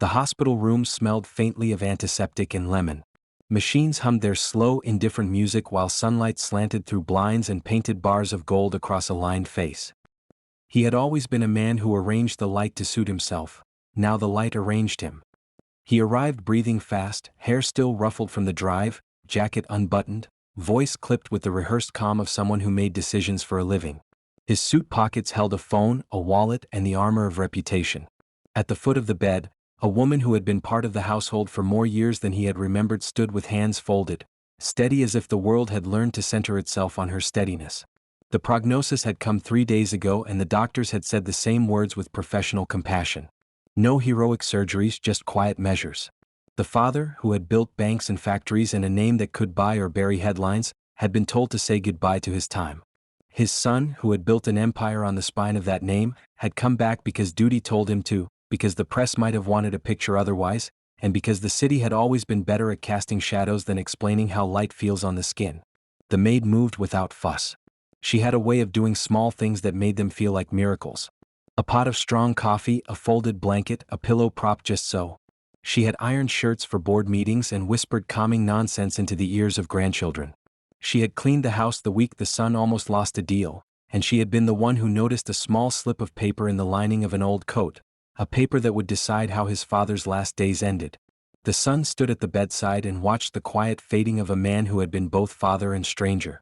The hospital room smelled faintly of antiseptic and lemon. Machines hummed their slow, indifferent music while sunlight slanted through blinds and painted bars of gold across a lined face. He had always been a man who arranged the light to suit himself. Now the light arranged him. He arrived breathing fast, hair still ruffled from the drive, jacket unbuttoned, voice clipped with the rehearsed calm of someone who made decisions for a living. His suit pockets held a phone, a wallet, and the armor of reputation. At the foot of the bed, a woman who had been part of the household for more years than he had remembered stood with hands folded, steady as if the world had learned to center itself on her steadiness. The prognosis had come 3 days ago and the doctors had said the same words with professional compassion. No heroic surgeries, just quiet measures. The father, who had built banks and factories and a name that could buy or bury headlines, had been told to say goodbye to his time. His son, who had built an empire on the spine of that name, had come back because duty told him to, because the press might have wanted a picture otherwise, and because the city had always been better at casting shadows than explaining how light feels on the skin. The maid moved without fuss. She had a way of doing small things that made them feel like miracles. A pot of strong coffee, a folded blanket, a pillow prop just so. She had ironed shirts for board meetings and whispered calming nonsense into the ears of grandchildren. She had cleaned the house the week the son almost lost a deal, and she had been the one who noticed a small slip of paper in the lining of an old coat, a paper that would decide how his father's last days ended. The son stood at the bedside and watched the quiet fading of a man who had been both father and stranger.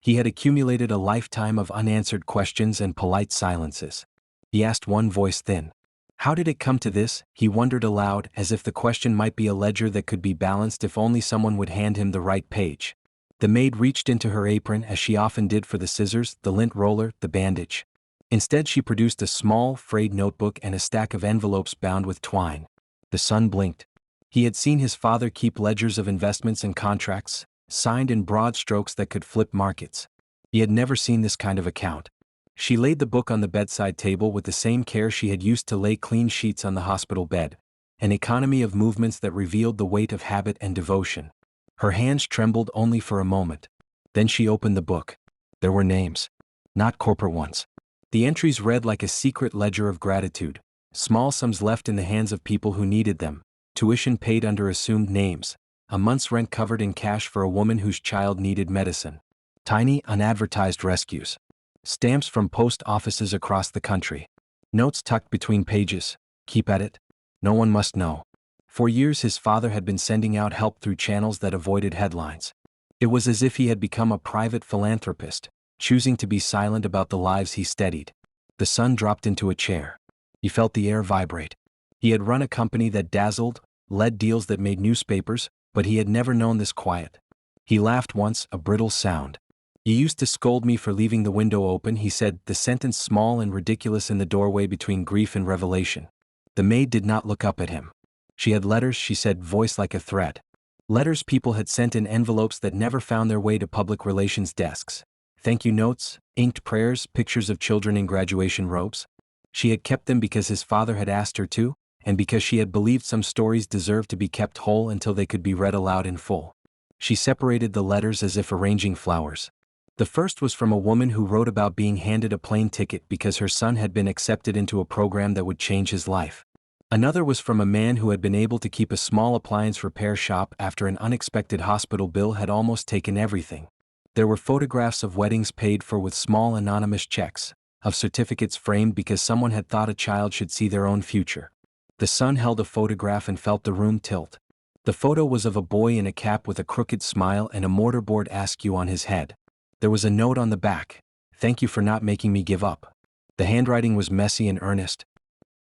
He had accumulated a lifetime of unanswered questions and polite silences. He asked one voice thin. How did it come to this? He wondered aloud, as if the question might be a ledger that could be balanced if only someone would hand him the right page. The maid reached into her apron as she often did for the scissors, the lint roller, the bandage. Instead she produced a small, frayed notebook and a stack of envelopes bound with twine. The son blinked. He had seen his father keep ledgers of investments and contracts, signed in broad strokes that could flip markets. He had never seen this kind of account. She laid the book on the bedside table with the same care she had used to lay clean sheets on the hospital bed, an economy of movements that revealed the weight of habit and devotion. Her hands trembled only for a moment. Then she opened the book. There were names. Not corporate ones. The entries read like a secret ledger of gratitude, small sums left in the hands of people who needed them, tuition paid under assumed names, a month's rent covered in cash for a woman whose child needed medicine, tiny, unadvertised rescues. Stamps from post offices across the country. Notes tucked between pages. Keep at it. No one must know. For years his father had been sending out help through channels that avoided headlines. It was as if he had become a private philanthropist, choosing to be silent about the lives he steadied. The son dropped into a chair. He felt the air vibrate. He had run a company that dazzled, led deals that made newspapers, but he had never known this quiet. He laughed once, a brittle sound. You used to scold me for leaving the window open, he said, the sentence small and ridiculous in the doorway between grief and revelation. The maid did not look up at him. She had letters, she said, voice like a thread. Letters people had sent in envelopes that never found their way to public relations desks. Thank you notes, inked prayers, pictures of children in graduation robes. She had kept them because his father had asked her to, and because she had believed some stories deserved to be kept whole until they could be read aloud in full. She separated the letters as if arranging flowers. The first was from a woman who wrote about being handed a plane ticket because her son had been accepted into a program that would change his life. Another was from a man who had been able to keep a small appliance repair shop after an unexpected hospital bill had almost taken everything. There were photographs of weddings paid for with small anonymous checks, of certificates framed because someone had thought a child should see their own future. The son held a photograph and felt the room tilt. The photo was of a boy in a cap with a crooked smile and a mortarboard askew on his head. There was a note on the back. Thank you for not making me give up. The handwriting was messy and earnest.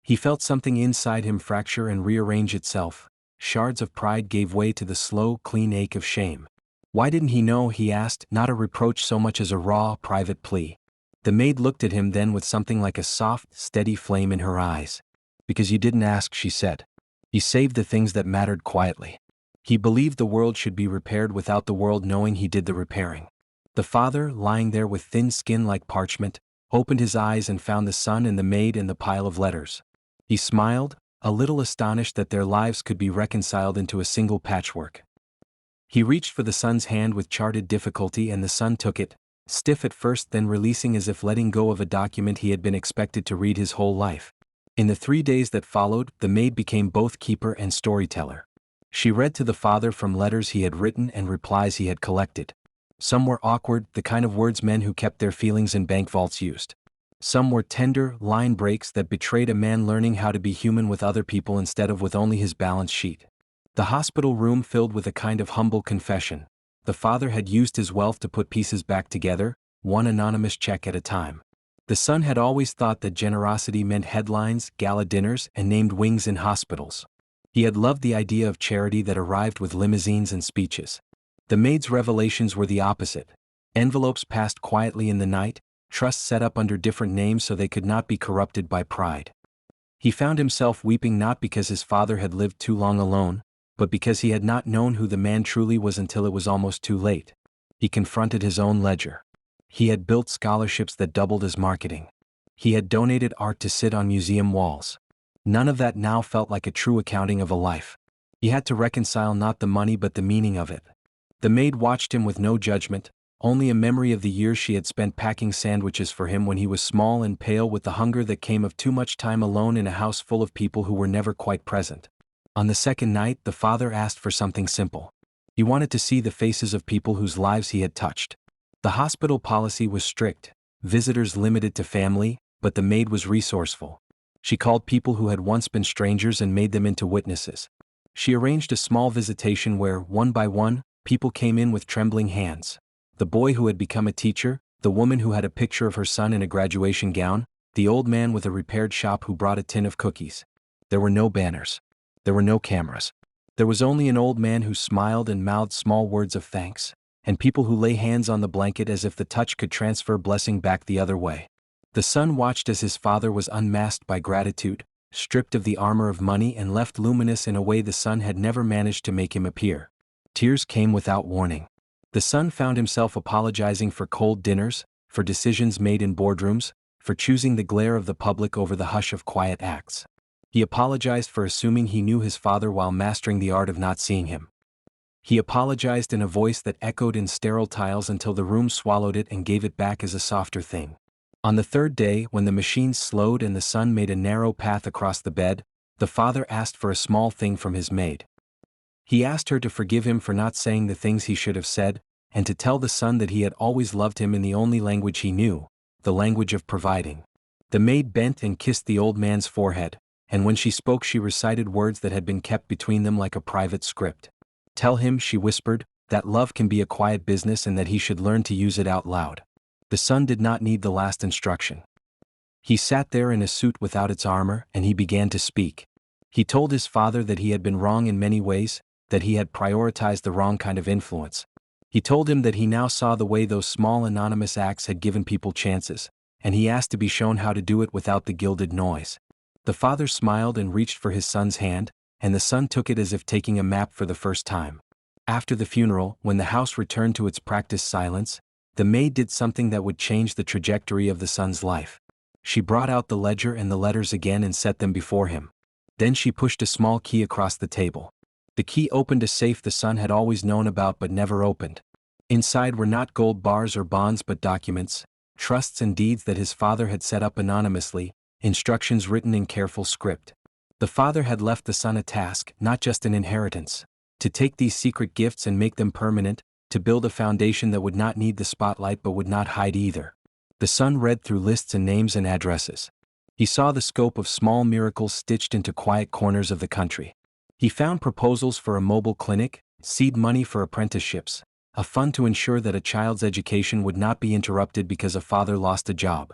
He felt something inside him fracture and rearrange itself. Shards of pride gave way to the slow, clean ache of shame. Why didn't he know, he asked, not a reproach so much as a raw, private plea. The maid looked at him then with something like a soft, steady flame in her eyes. Because you didn't ask, she said. He saved the things that mattered quietly. He believed the world should be repaired without the world knowing he did the repairing. The father, lying there with thin skin like parchment, opened his eyes and found the son and the maid and the pile of letters. He smiled, a little astonished that their lives could be reconciled into a single patchwork. He reached for the son's hand with charted difficulty and the son took it, stiff at first then releasing as if letting go of a document he had been expected to read his whole life. In the 3 days that followed, the maid became both keeper and storyteller. She read to the father from letters he had written and replies he had collected. Some were awkward, the kind of words men who kept their feelings in bank vaults used. Some were tender, line breaks that betrayed a man learning how to be human with other people instead of with only his balance sheet. The hospital room filled with a kind of humble confession. The father had used his wealth to put pieces back together, one anonymous check at a time. The son had always thought that generosity meant headlines, gala dinners, and named wings in hospitals. He had loved the idea of charity that arrived with limousines and speeches. The maid's revelations were the opposite. Envelopes passed quietly in the night, trusts set up under different names so they could not be corrupted by pride. He found himself weeping not because his father had lived too long alone, but because he had not known who the man truly was until it was almost too late. He confronted his own ledger. He had built scholarships that doubled as marketing. He had donated art to sit on museum walls. None of that now felt like a true accounting of a life. He had to reconcile not the money but the meaning of it. The maid watched him with no judgment, only a memory of the years she had spent packing sandwiches for him when he was small and pale with the hunger that came of too much time alone in a house full of people who were never quite present. On the second night, the father asked for something simple. He wanted to see the faces of people whose lives he had touched. The hospital policy was strict, visitors limited to family, but the maid was resourceful. She called people who had once been strangers and made them into witnesses. She arranged a small visitation where, one by one, people came in with trembling hands. The boy who had become a teacher, the woman who had a picture of her son in a graduation gown, the old man with a repaired shop who brought a tin of cookies. There were no banners. There were no cameras. There was only an old man who smiled and mouthed small words of thanks, and people who lay hands on the blanket as if the touch could transfer blessing back the other way. The son watched as his father was unmasked by gratitude, stripped of the armor of money and left luminous in a way the son had never managed to make him appear. Tears came without warning. The son found himself apologizing for cold dinners, for decisions made in boardrooms, for choosing the glare of the public over the hush of quiet acts. He apologized for assuming he knew his father while mastering the art of not seeing him. He apologized in a voice that echoed in sterile tiles until the room swallowed it and gave it back as a softer thing. On the third day, when the machine slowed and the son made a narrow path across the bed, the father asked for a small thing from his maid. He asked her to forgive him for not saying the things he should have said, and to tell the son that he had always loved him in the only language he knew, the language of providing. The maid bent and kissed the old man's forehead, and when she spoke she recited words that had been kept between them like a private script. Tell him, she whispered, that love can be a quiet business and that he should learn to use it out loud. The son did not need the last instruction. He sat there in a suit without its armor, and he began to speak. He told his father that he had been wrong in many ways, that he had prioritized the wrong kind of influence. He told him that he now saw the way those small anonymous acts had given people chances, and he asked to be shown how to do it without the gilded noise. The father smiled and reached for his son's hand, and the son took it as if taking a map for the first time. After the funeral, when the house returned to its practiced silence, the maid did something that would change the trajectory of the son's life. She brought out the ledger and the letters again and set them before him. Then she pushed a small key across the table. The key opened a safe the son had always known about but never opened. Inside were not gold bars or bonds but documents, trusts and deeds that his father had set up anonymously, instructions written in careful script. The father had left the son a task, not just an inheritance, to take these secret gifts and make them permanent, to build a foundation that would not need the spotlight but would not hide either. The son read through lists and names and addresses. He saw the scope of small miracles stitched into quiet corners of the country. He found proposals for a mobile clinic, seed money for apprenticeships, a fund to ensure that a child's education would not be interrupted because a father lost a job.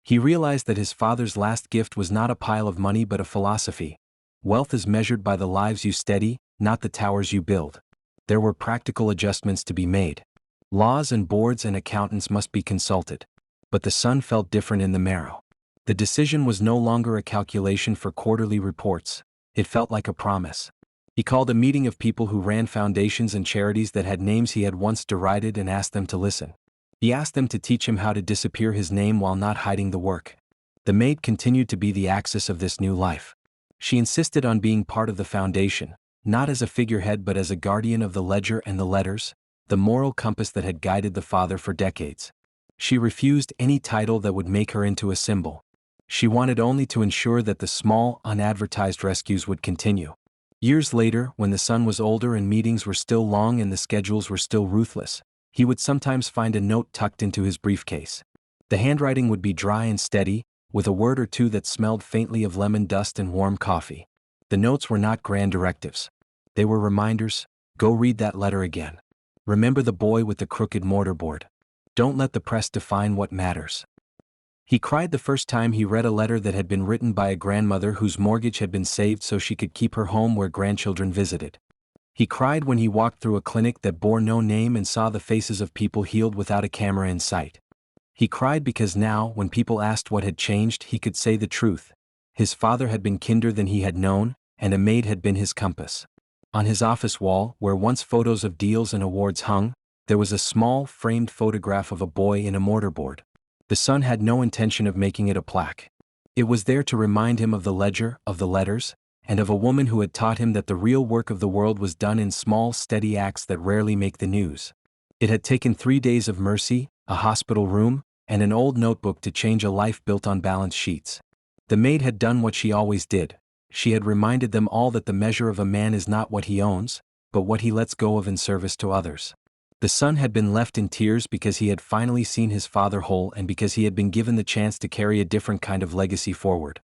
He realized that his father's last gift was not a pile of money but a philosophy. Wealth is measured by the lives you steady, not the towers you build. There were practical adjustments to be made. Laws and boards and accountants must be consulted. But the son felt different in the marrow. The decision was no longer a calculation for quarterly reports. It felt like a promise. He called a meeting of people who ran foundations and charities that had names he had once derided and asked them to listen. He asked them to teach him how to disappear his name while not hiding the work. The maid continued to be the axis of this new life. She insisted on being part of the foundation, not as a figurehead but as a guardian of the ledger and the letters, the moral compass that had guided the father for decades. She refused any title that would make her into a symbol. She wanted only to ensure that the small, unadvertised rescues would continue. Years later, when the son was older and meetings were still long and the schedules were still ruthless, he would sometimes find a note tucked into his briefcase. The handwriting would be dry and steady, with a word or two that smelled faintly of lemon dust and warm coffee. The notes were not grand directives. They were reminders: go read that letter again. Remember the boy with the crooked mortarboard. Don't let the press define what matters. He cried the first time he read a letter that had been written by a grandmother whose mortgage had been saved so she could keep her home where grandchildren visited. He cried when he walked through a clinic that bore no name and saw the faces of people healed without a camera in sight. He cried because now, when people asked what had changed, he could say the truth. His father had been kinder than he had known, and a maid had been his compass. On his office wall, where once photos of deals and awards hung, there was a small, framed photograph of a boy in a mortarboard. The son had no intention of making it a plaque. It was there to remind him of the ledger, of the letters, and of a woman who had taught him that the real work of the world was done in small, steady acts that rarely make the news. It had taken 3 days of mercy, a hospital room, and an old notebook to change a life built on balance sheets. The maid had done what she always did. She had reminded them all that the measure of a man is not what he owns, but what he lets go of in service to others. The son had been left in tears because he had finally seen his father whole and because he had been given the chance to carry a different kind of legacy forward.